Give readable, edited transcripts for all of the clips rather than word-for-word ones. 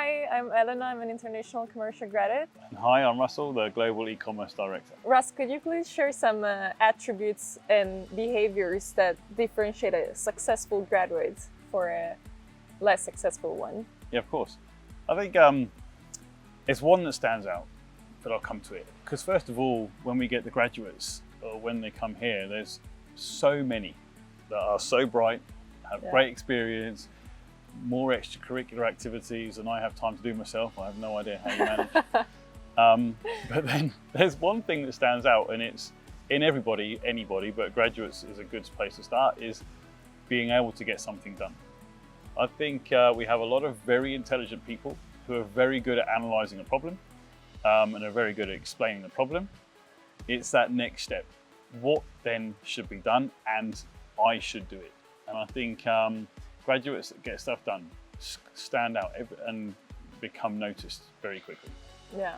Hi, I'm Elena. I'm an international commercial graduate. Hi, I'm Russell, the Global E-commerce Director. Russ, could you please share some attributes and behaviors that differentiate a successful graduate for a less successful one? Yeah, of course. I think it's one that stands out, but I'll come to it. Because first of all, when we get the graduates, or when they come here, there's so many that are so bright, have great experience, more extracurricular activities than I have time to do myself. I have no idea how you manage. But then there's one thing that stands out, and it's in anybody, but graduates is a good place to start, is being able to get something done. I think we have a lot of very intelligent people who are very good at analysing a problem and are very good at explaining the problem. It's that next step. What then should be done, and I should do it. And I think graduates that get stuff done stand out and become noticed very quickly. Yeah.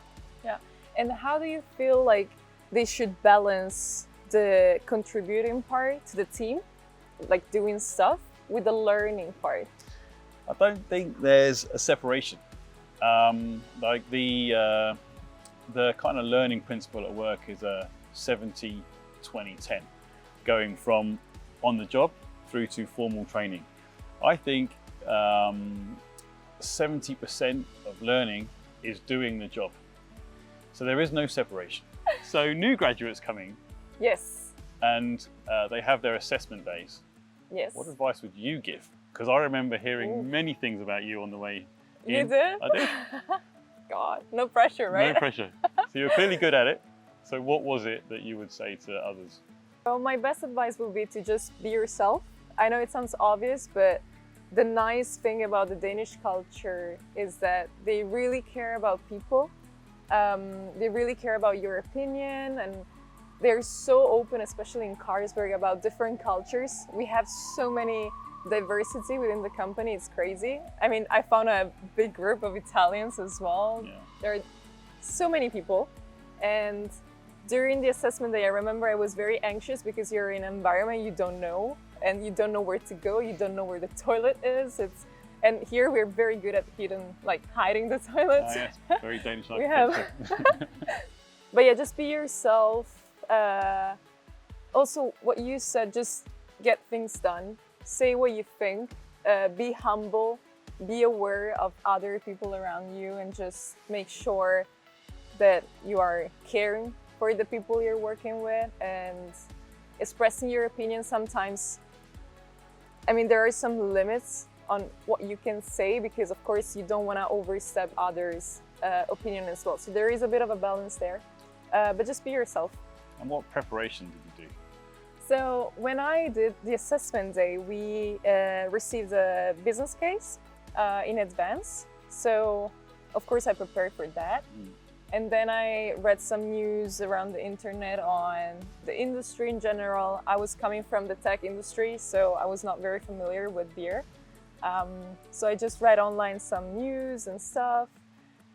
And how do you feel like they should balance the contributing part to the team, like doing stuff, with the learning part? I don't think there's a separation. Like the kind of learning principle at work is a 70-20-10, going from on the job through to formal training. I think 70% of learning is doing the job. So there is no separation. So new graduates coming. Yes. And they have their assessment days. Yes. What advice would you give? Because I remember hearing many things about you on the way in. You did? I did. God, no pressure, right? No pressure. So you're clearly good at it. So what was it that you would say to others? Well, my best advice would be to just be yourself. I know it sounds obvious, but the nice thing about the Danish culture is that they really care about people. They really care about your opinion, and they're so open, especially in Carlsberg, about different cultures. We have so many diversity within the company, it's crazy. I mean, I found a big group of Italians as well. Yeah. There are so many people. And during the assessment day, I remember I was very anxious because you're in an environment you don't know, and you don't know where to go, you don't know where the toilet is. And here we're very good at hiding the toilets. Yes, very Danish we have. But yeah, just be yourself. Also, what you said, just get things done. Say what you think, be humble, be aware of other people around you, and just make sure that you are caring for the people you're working with and expressing your opinion. Sometimes, I mean, there are some limits on what you can say because, of course, you don't want to overstep others' opinion as well. So there is a bit of a balance there, but just be yourself. And what preparation did you do? So when I did the assessment day, we received a business case in advance. So of course I prepared for that. And then I read some news around the internet on the industry in general. I was coming from the tech industry, so I was not very familiar with beer. So I just read online some news and stuff.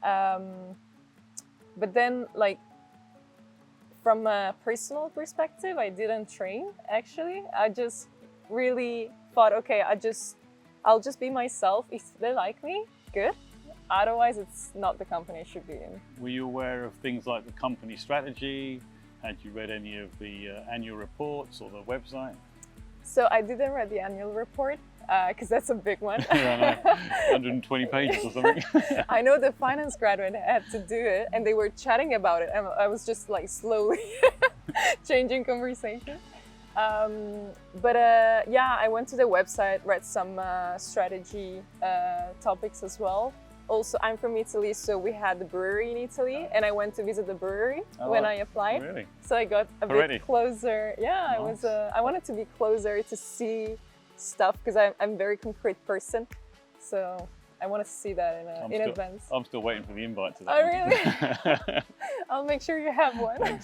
But then, from a personal perspective, I didn't train, actually. I just really thought, okay, I'll just be myself. If they like me, good. Otherwise, it's not the company I should be in. Were you aware of things like the company strategy? Had you read any of the annual reports or the website? So I didn't read the annual report, because that's a big one. 120 pages or something. I know the finance graduate had to do it, and they were chatting about it, and I was just slowly changing conversation. Yeah, I went to the website, read some strategy topics as well. Also, I'm from Italy, so we had the brewery in Italy, and I went to visit the brewery when I applied. Really? So I got a bit closer. Yeah, nice. I wanted to be closer to see stuff because I'm a very concrete person. So I want to see that in advance. I'm still waiting for the invite to that. Oh, really? I'll make sure you have one.